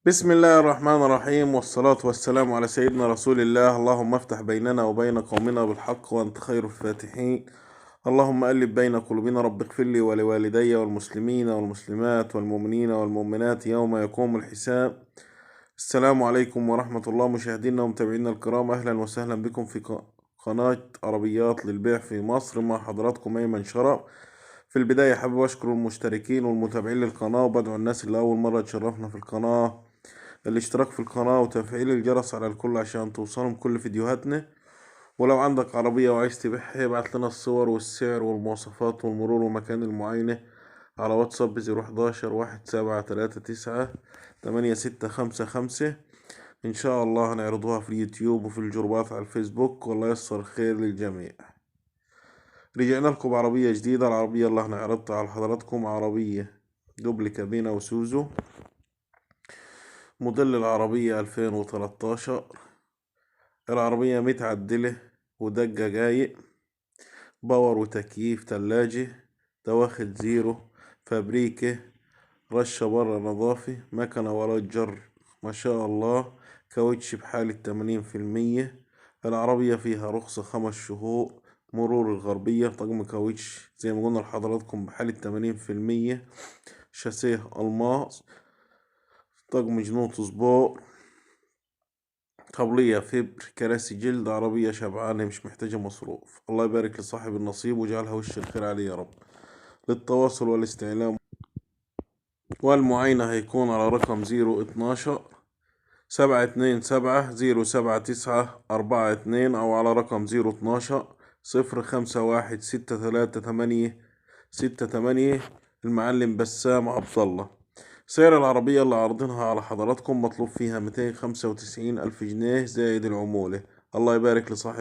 بسم الله الرحمن الرحيم، والصلاة والسلام على سيدنا رسول الله. اللهم افتح بيننا وبين قومنا بالحق وأنت خير الفاتحين. اللهم ألف بين قلوبنا. رب اغفر لي ولوالدي والمسلمين والمسلمات والمؤمنين والمؤمنات يوم يقوم الحساب. السلام عليكم ورحمة الله. مشاهدينا ومتابعينا الكرام، أهلا وسهلا بكم في قناة عربيات للبيع في مصر. مع حضراتكم أيمن شرف. في البداية حابب أشكر المشتركين والمتابعين للقناة، وبدعو الناس اللي أول مرة تشرفنا في القناة الاشتراك في القناة وتفعيل الجرس على الكل عشان توصلهم كل فيديوهاتنا. ولو عندك عربية وعايز تبيعها ابعت لنا الصور والسعر والمواصفات والمرور ومكان المعاينة على واتساب 011-1733865. إن شاء الله هنعرضوها في اليوتيوب وفي الجروبات على الفيسبوك، والله يسر خير للجميع. رجعنا لكم بعربية جديدة. العربية اللي هنعرضها على حضراتكم عربية دوبل كابينة وسوزو، موديل العربية 2013. العربية متعدلة ودقة جاي، باور وتكييف، تلاجة، دواخل زيرو، فابريكة، رشة برا نظافة، مكنة ورا جر ما شاء الله، كاوتش بحالة 80%. العربية فيها رخصة 5 شهور، مرور الغربية، طقم كاوتش زي ما قلنا لحضراتكم بحالة 80%، شاسيه ألماس، طقم جنوط سبور، طبلية فبر، كراسي جلد، عربية شبعانة مش محتاجة مصروف. الله يبارك لصاحب النصيب وجعلها وش الخير عليه يا رب. للتواصل والاستعلام والمعاينة هيكون على رقم 012-727-07942، أو على رقم 012-051-638-68. المعلم بسام عبد الله. سعر العربية اللي عارضينها على حضراتكم مطلوب فيها 295 ألف جنيه زائد العمولة. الله يبارك لصاحب